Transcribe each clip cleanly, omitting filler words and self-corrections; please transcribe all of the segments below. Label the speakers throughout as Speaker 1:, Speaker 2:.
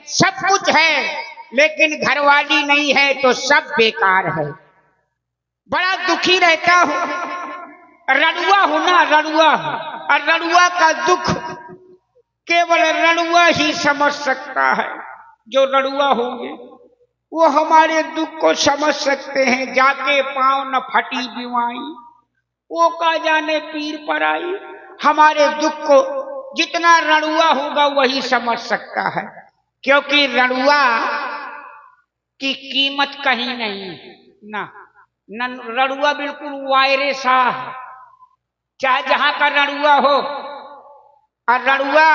Speaker 1: सब कुछ है लेकिन घरवाली नहीं है तो सब बेकार है। बड़ा दुखी रहता हूं, रड़ुआ हूं ना, रड़ुआ हूं, और रड़ुआ का दुख केवल रड़ुआ ही समझ सकता है। जो रड़ुआ होंगे वो हमारे दुख को समझ सकते हैं। जाके पांव न फटी बिवाई, वो का जाने पीर पर आई। हमारे दुख को जितना रड़ुआ होगा वही समझ सकता है, क्योंकि रड़ुआ की कीमत कहीं नहीं ना। रड़ुआ बिल्कुल वायरे सा है, चाहे जहां का रड़ुआ हो। और रड़ुआ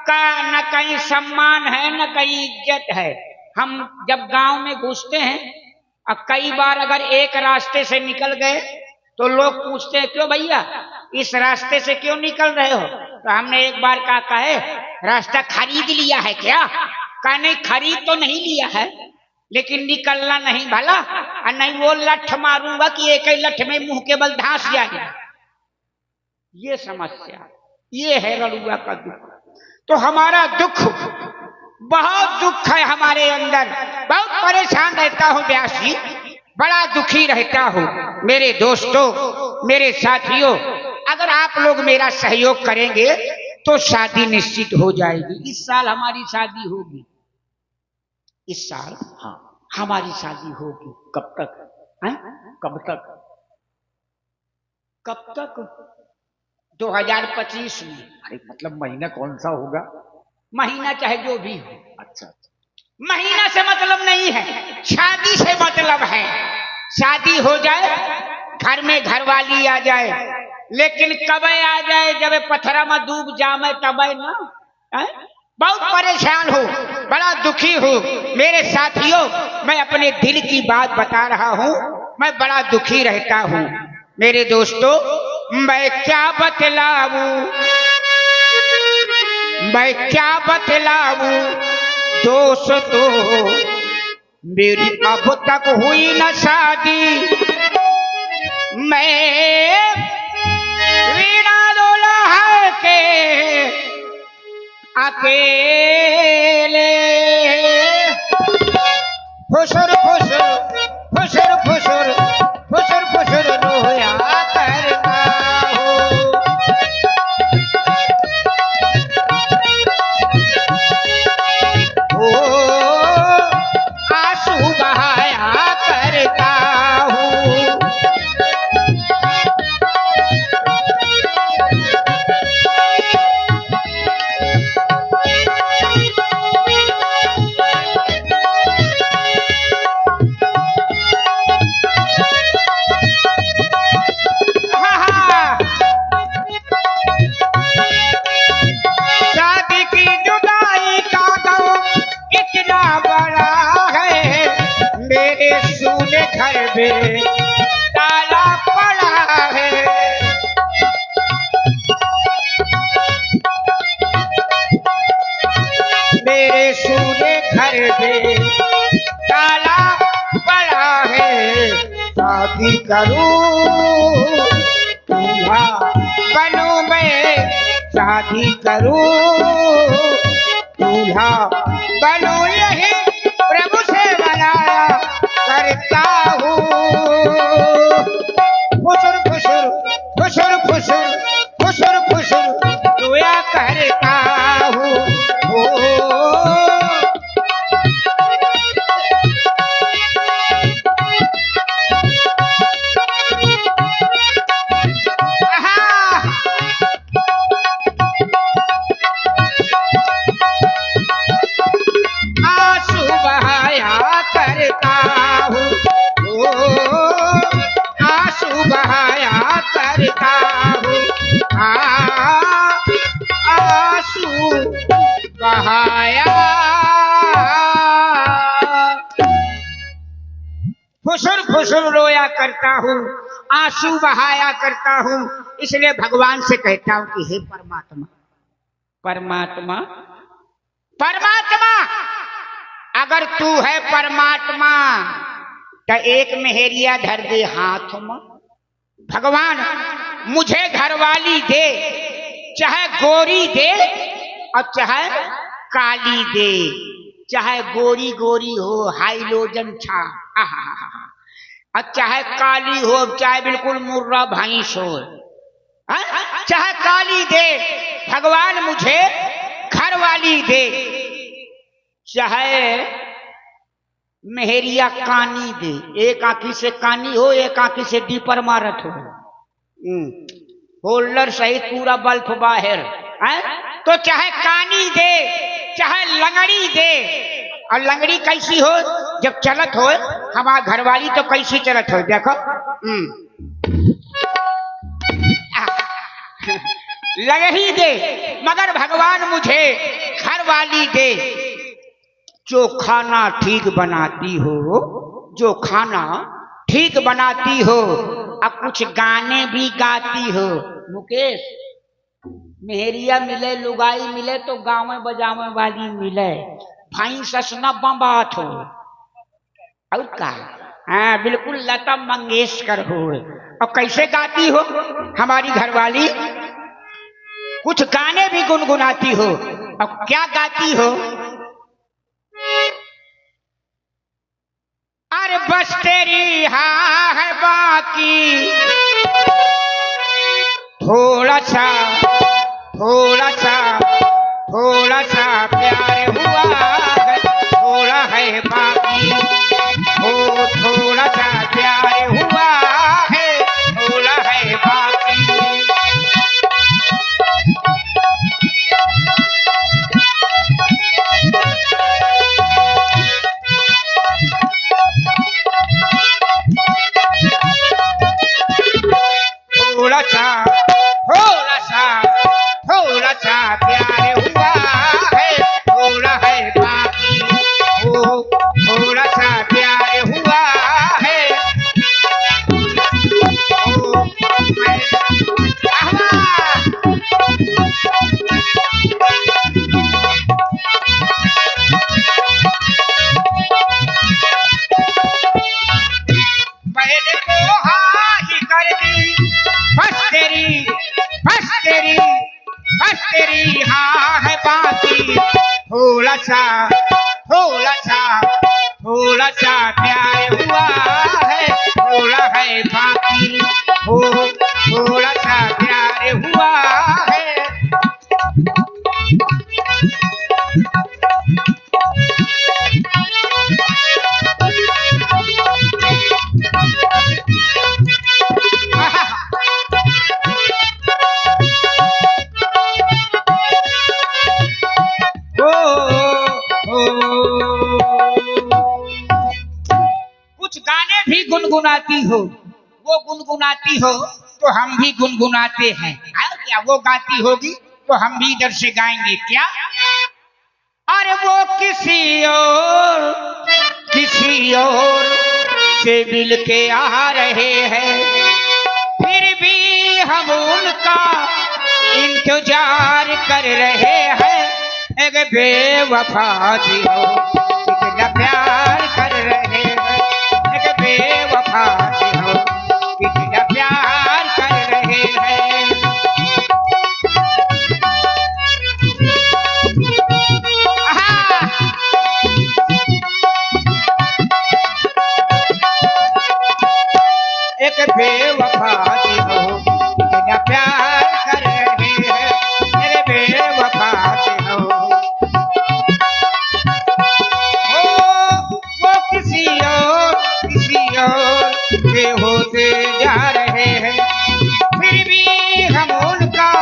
Speaker 1: का न कहीं सम्मान है न कहीं इज्जत है। हम जब गांव में घुसते हैं और कई बार अगर एक रास्ते से निकल गए तो लोग पूछते हैं क्यों भैया इस रास्ते से क्यों निकल रहे हो। तो हमने एक बार कहा है रास्ता खरीद लिया है क्या। कहा नहीं खरीद तो नहीं लिया है, लेकिन निकलना नहीं भला, और नहीं वो लठ मारूंगा कि एक ही लठ में मुंह के बल धांस जाएगा। ये समस्या, ये है रड़ुआ का दुख। तो हमारा दुख, बहुत दुख है हमारे अंदर, बहुत परेशान रहता हूं व्यास जी, बड़ा दुखी रहता हूं। मेरे दोस्तों, मेरे साथियों, अगर आप लोग मेरा सहयोग करेंगे तो शादी निश्चित हो जाएगी। इस साल हमारी शादी होगी, इस साल हाँ हमारी शादी होगी। कब तक है? कब तक? कब तक? 2025 में।
Speaker 2: अरे मतलब महीना कौन सा होगा?
Speaker 1: महीना चाहे जो भी हो।
Speaker 2: अच्छा,
Speaker 1: महीना से मतलब नहीं है, शादी से मतलब है। शादी हो जाए, घर में घरवाली आ जाए, लेकिन कब आ जाए जब पत्थरा में डूब जामे तब ना है? बहुत परेशान हूँ, बड़ा दुखी हूँ। मेरे साथियों, मैं अपने दिल की बात बता रहा हूँ, मैं बड़ा दुखी रहता हूँ। मेरे दोस्तों, मैं क्या बतलाऊं, मैं क्या बतलाऊं दोस्तों, मेरी अब तक हुई न शादी। मैं वीणा दुल्हा के अकेले फुसुर फुसुर फुसुर फुसुर फुसुर फुसुर रोया करता हूँ। आंसू बहाया करता हूँ। शादी की जुदाई का गम इतना बड़ा है, मेरे सूने घर में ताला पड़ा है। मेरे सूने घर में ताला पड़ा है। शादी करूं दूल्हा बनूं मैं, शादी करूं दूल्हा बनूं, यही प्रभु से बनाया करता हूँ। फुसुर फुसुर फुसुर फुसुर फुसुर फुसुर रोया करता हूँ। आंसू बहाया करता हूँ, आंसू बहाया करता हूँ, आंसू बहाया, फुसुर फुसुर रोया करता हूँ, आंसू बहाया करता हूँ। इसलिए भगवान से कहता हूँ कि हे परमात्मा, परमात्मा, परमात्मा, अगर तू है परमात्मा तो एक मेहरिया धर दे हाथ में। भगवान मुझे घरवाली दे, चाहे गोरी दे और चाहे काली दे, चाहे गोरी गोरी हो हाइलोजन छा, और चाहे काली हो चाहे बिल्कुल मुर्रा भैंस हो, चाहे काली दे भगवान मुझे घर वाली दे, चाहे मेहरिया कानी दे, एक आंखी से कानी हो एक आंखी से दीपर मारत हो, होल्डर सहित पूरा बल्ब बाहर है, तो चाहे कानी दे चाहे लंगड़ी दे, और लंगड़ी कैसी हो जब चलत हो, हमारा घरवाली तो कैसी चलत हो देखो, लंगड़ी दे मगर भगवान मुझे घर वाली दे, जो खाना ठीक बनाती हो, जो खाना ठीक बनाती हो, अब कुछ गाने भी गाती हो। मुकेश, मेहरिया मिले लुगाई मिले तो गावे बजावे वाली मिले, भाई ससना बम्बात हो, और का हाँ बिल्कुल लता मंगेशकर हो। और कैसे गाती हो हमारी घरवाली, कुछ गाने भी गुनगुनाती हो। अब क्या गाती हो, अरे बस तेरी हाँ है बाकी, थोड़ा सा थोड़ा सा थोड़ा सा प्यार हुआ है, थोड़ा है बाकी, हो थोड़ा सा प्यार हुआ है, थोड़ा है बाकी। थोड़ा सा थोड़ा सा थोड़ा सा प्यार हुआ है, थोड़ा है बाकी, ओ थोड़ा सा प्यार हुआ है, ओ मैंने तो हाँ ही कर दी, बस तेरी बस तेरी बस तेरी हाँ है बाकी, थोड़ा सा थोड़ा सा थोड़ा सा प्यार हुआ है, थोड़ा है बाकी, हो थोड़ा सा प्यार हुआ है। कुछ गाने भी गुनगुनाती हो, वो गुनगुनाती हो तो हम भी गुनगुनाते हैं, और क्या वो गाती होगी तो हम भी इधर से गाएंगे क्या। अरे वो किसी और से मिल के आ रहे हैं, फिर भी हम उनका इंतजार कर रहे हैं, एक बेवफा जी हो कितना प्यार कर रहे हैं, एक बेवफा जी हो कितना प्यार कर रहे हैं। एक बेवफा जी हो कितना प्यार कर रहे हैं, मेरे बेवफा जी हो। वो किसी और के होते जा रहे हैं, फिर भी हम उनका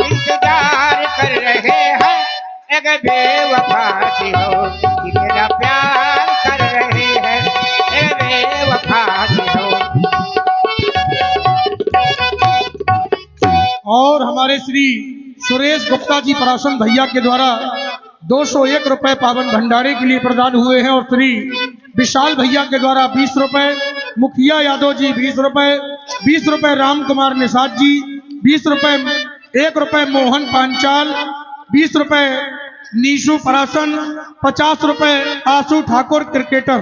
Speaker 1: इंतजार कर रहे हैं, एक बेवफा जी हो कितना प्यार कर रहे हैं, एक बेवफा जी हो।
Speaker 3: और हमारे श्री सुरेश गुप्ता जी पराशर भैया के द्वारा 201 रुपए पावन भंडारे के लिए प्रदान हुए हैं, और श्री विशाल भैया के द्वारा 20 रुपए, मुखिया यादव जी 20 रुपए, 20 रुपए राम कुमार निषाद जी, 20 रुपए, 1 रुपए मोहन पांचाल, 20 रुपए नीशू पराशर, 50 रुपए आशु ठाकुर क्रिकेटर।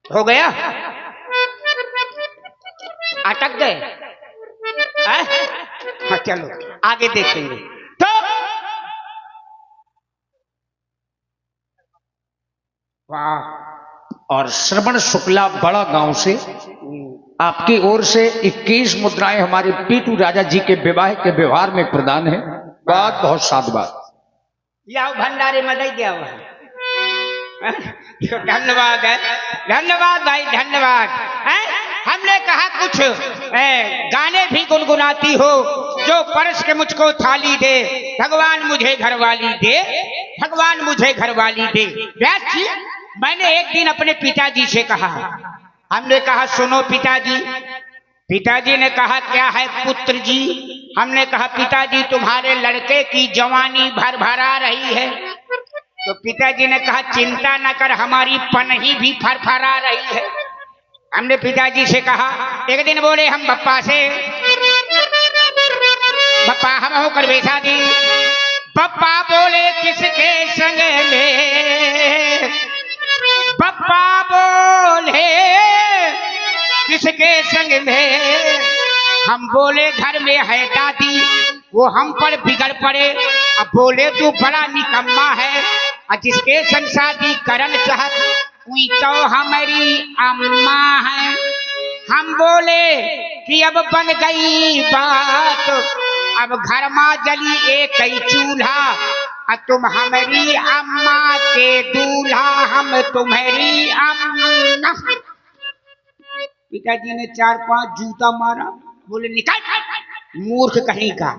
Speaker 1: हो गया अटक गए हैं? हाँ चलो आगे देखेंगे। तो वाह,
Speaker 2: और श्रवण शुक्ला बड़ा गांव से आपकी ओर से 21 मुद्राएं हमारे पीटू राजा जी के विवाह के व्यवहार में प्रदान है। बात बहुत साधुवाद।
Speaker 1: लाओ भंडारे में दे दिया हुआ है। तो धन्यवाद है, धन्यवाद भाई धन्यवाद है। हमने कहा कुछ गाने भी गुनगुनाती हो, जो परस के मुझको थाली दे, भगवान मुझे घरवाली दे, भगवान मुझे घरवाली दे। व्यास जी, मैंने एक दिन अपने पिताजी से कहा, हमने कहा सुनो पिताजी। पिताजी ने कहा क्या है पुत्र जी? हमने कहा पिताजी तुम्हारे लड़के की जवानी भर भरा रही है। तो पिताजी ने कहा चिंता न कर, हमारी पनही भी फरफरा रही है। हमने पिताजी से कहा, एक दिन बोले हम बप्पा से, बप्पा हम होकर बेचा दी। बप्पा बोले किसके संग में, बप्पा बोले किसके संग में। हम बोले घर में है दादी, वो हम पर बिगड़ पड़े। अब बोले तू बड़ा निकम्मा है, और जिसके संग शादी करन चाहत हुई तो हमारी अम्मा है। हम बोले कि अब बन गई बात, अब घर में जली एक ही चूल्हा, और तुम हमारी अम्मा के दूल्हा, हम तुम्हारी अम्मा। पिताजी ने 4-5 जूता मारा, बोले निकाल मूर्ख कहीं का।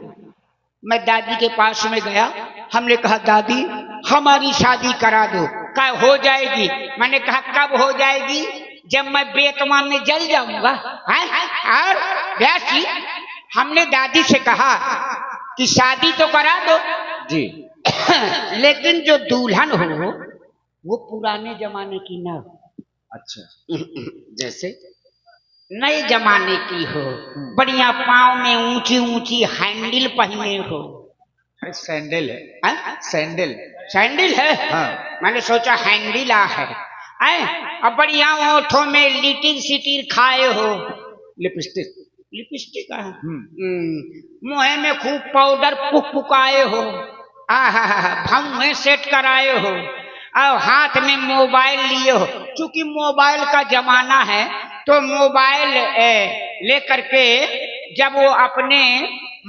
Speaker 1: मैं दादी के पास में गया, हमने कहा दादी हमारी शादी करा दो। क्या हो जाएगी? मैंने कहा कब हो जाएगी? जब मैं बेतमान में जल जाऊंगा। और व्यास जी, हमने दादी से कहा कि शादी तो करा दो
Speaker 2: जी,
Speaker 1: लेकिन जो दुल्हन हो वो पुराने जमाने की ना हो।
Speaker 2: अच्छा,
Speaker 1: जैसे नए जमाने की हो, बढ़िया पाँव में ऊंची ऊंची हैंडल पहने हो।
Speaker 2: सैंडल है, सैंडल
Speaker 1: सैंडल है।
Speaker 2: हाँ।
Speaker 1: मैंने सोचा हैंडल है। अब बढ़िया ओठों में लिटिर सिटिर खाए हो,
Speaker 2: लिपस्टिक,
Speaker 1: लिपस्टिक है। मुंह में खूब पाउडर पुकाए हो, भाव में सेट कराए हो, और हाथ में मोबाइल लिए हो। क्योंकि मोबाइल का जमाना है, तो मोबाइल लेकर के जब वो अपने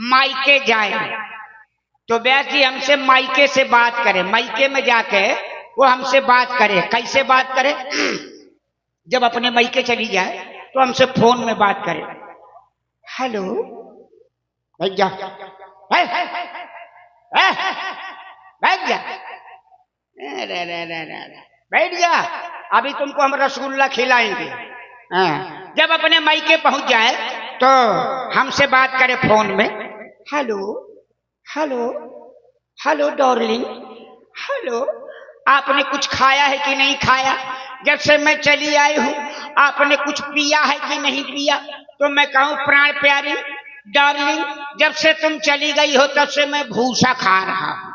Speaker 1: मायके जाए तो व्यास जी हमसे मायके से बात करे, मायके में जाके वो हमसे बात करे। कैसे बात करे? जब अपने मायके चली जाए तो हमसे फोन में बात करे, हेलो भैया, बैठ जा, बैठ जा, अभी तुमको हम रसगुल्ला खिलाएंगे। जब अपने मायके पहुंच जाए तो हमसे बात करे फोन में, hello hello hello darling, hello आपने कुछ खाया है कि नहीं खाया? जब से मैं चली आई हूँ आपने कुछ पिया है कि नहीं पिया? तो मैं कहूँ प्राण प्यारी डार्लिंग, जब से तुम चली गई हो तब से मैं भूसा खा रहा हूँ।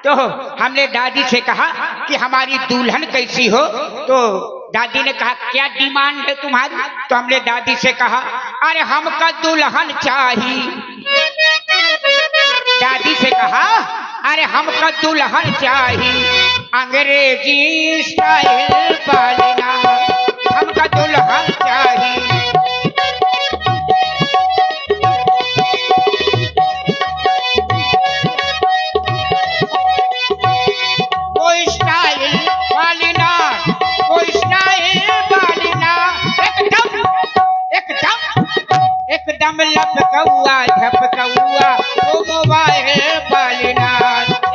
Speaker 1: तो हमने दादी से कहा कि हमारी दुल्हन कैसी हो? तो दादी ने कहा क्या डिमांड है तुम्हारी? तो हमने दादी से कहा अरे हमका दुल्हन चाहिए। दादी से कहा अरे हमका दुल्हन चाहिए, अंग्रेजी स्टाइल वाला हमका दुल्हन चाहिए। वो स्टाइल वाली ना, वो स्टाइल वाली ना, एकदम एकदम एकदम लपकौआ झपकौआ, वो मोबाइल वाली ना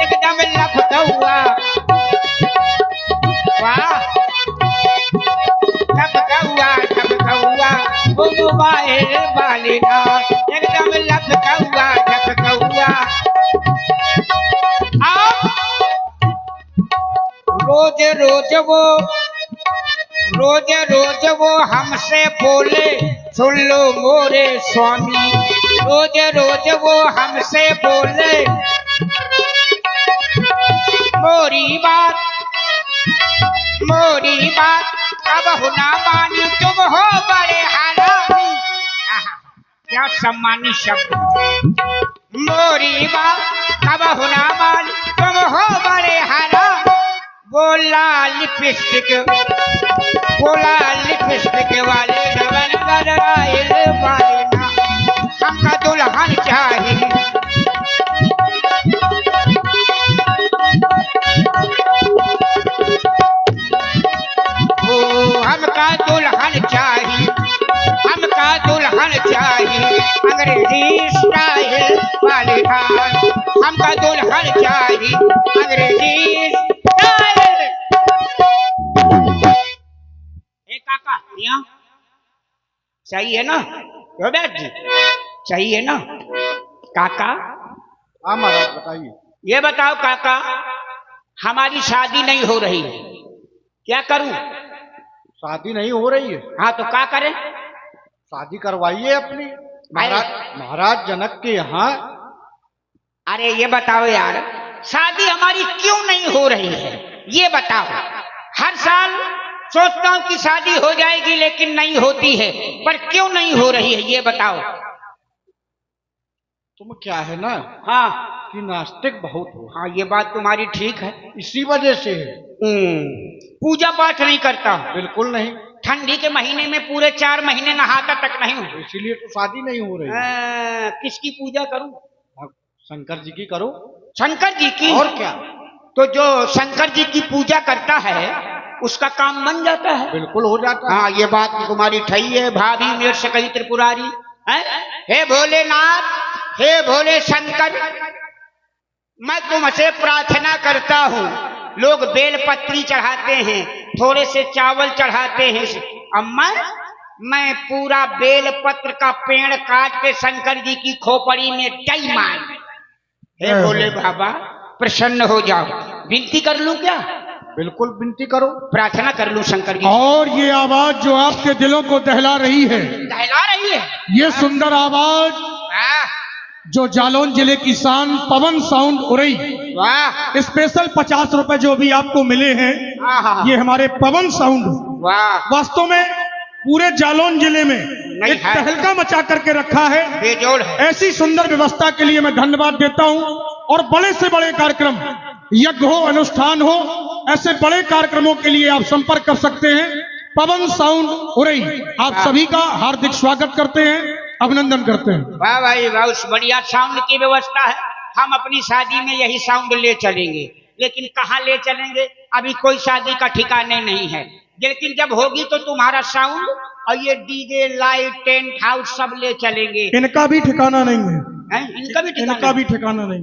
Speaker 1: एकदम लपकौआ। वाह, लपकौआ झपकौआ, वो मोबाइल वाली ना एकदम लपकौआ झपकौआ। रोज रोज वो हमसे बोले सुन लो मोरे स्वामी, रोज रोज वो हमसे बोले मोरी बात अब हो ना मानी तुम हो बड़े हालात। सम्मानी शब्द। मोरी बात कब होना माल तुम हो बड़े हरा, बोला लिपस्टिक वाले गगन गदराइल वाले ना, हमका दुल्हन चाहिए। हमका दुल्हन चाहिए, हमका दुल्हन चाहिए, अंग्रेजी स्टाइल वाली थान, हमका दुल्हन चाहिए अंग्रेजी स्टाइल। ए काका यहाँ सही है ना? बैठ जी सही है ना काका?
Speaker 3: हाँ महाराज बताइए।
Speaker 1: ये बताओ काका, हमारी शादी नहीं हो रही है, क्या करूं?
Speaker 3: शादी नहीं हो रही है?
Speaker 1: हाँ तो क्या करें?
Speaker 3: शादी करवाइए अपनी महाराज जनक के यहाँ।
Speaker 1: अरे ये बताओ यार, शादी हमारी क्यों नहीं हो रही है ये बताओ। हर साल सोचता हूं कि शादी हो जाएगी लेकिन नहीं होती है, पर क्यों नहीं हो रही है ये बताओ।
Speaker 3: तुम क्या है ना
Speaker 1: हाँ
Speaker 3: कि नास्तिक बहुत हो।
Speaker 1: हाँ ये बात तुम्हारी ठीक है,
Speaker 3: इसी वजह से है।
Speaker 1: पूजा पाठ नहीं करता हूं,
Speaker 3: बिल्कुल नहीं।
Speaker 1: ठंडी के महीने में पूरे 4 महीने नहाता तक नहीं हूं,
Speaker 3: इसीलिए तो शादी नहीं हो रही।
Speaker 1: किसकी पूजा करूं?
Speaker 3: शंकर जी की करो।
Speaker 1: शंकर जी की?
Speaker 3: और क्या?
Speaker 1: तो जो शंकर जी की पूजा करता है उसका काम बन जाता है।
Speaker 3: बिल्कुल हो जाता है।
Speaker 1: हाँ ये बात तुम्हारी ठीक है। भाभी मेरे से कही त्रिपुरारी है, हे भोलेनाथ, हे भोले शंकर, मैं तुमसे प्रार्थना करता हूँ। लोग बेलपत्री चढ़ाते हैं, थोड़े से चावल चढ़ाते हैं, अम्मा मैं पूरा बेलपत्र का पेड़ काट के शंकर जी की खोपड़ी में डई मार। हे भोले बाबा प्रसन्न हो जाओ, विनती कर लूं क्या?
Speaker 3: बिल्कुल विनती करो,
Speaker 1: प्रार्थना कर लूं शंकर जी।
Speaker 3: और ये आवाज जो आपके दिलों को दहला रही है,
Speaker 1: दहला रही है,
Speaker 3: ये सुंदर आवाज जो जालौन जिले की शान पवन साउंड उरई,
Speaker 1: वाह
Speaker 3: स्पेशल 50 रुपए जो भी आपको मिले हैं, ये हमारे पवन साउंड
Speaker 1: वाह
Speaker 3: वास्तव में पूरे जालौन जिले में
Speaker 1: नहीं
Speaker 3: एक
Speaker 1: है,
Speaker 3: तहलका मचा करके रखा है।
Speaker 1: बेजोड़ है।
Speaker 3: ऐसी सुंदर व्यवस्था के लिए मैं धन्यवाद देता हूं। और बड़े से बड़े कार्यक्रम, यज्ञ हो, अनुष्ठान हो, ऐसे बड़े कार्यक्रमों के लिए आप संपर्क कर सकते हैं। पवन साउंड उरई आप सभी का हार्दिक स्वागत करते हैं, अभिनंदन करते हैं।
Speaker 1: वाह भाई वाह, उस बढ़िया साउंड की व्यवस्था है। हम अपनी शादी में यही साउंड ले चलेंगे, लेकिन कहाँ ले चलेंगे अभी कोई शादी का ठिकाने नहीं है, लेकिन जब होगी तो तुम्हारा साउंड और ये डीजे लाइट टेंट हाउस सब ले चलेंगे।
Speaker 3: इनका भी ठिकाना नहीं है,
Speaker 1: इनका भी
Speaker 3: इनका भी ठिकाना नहीं।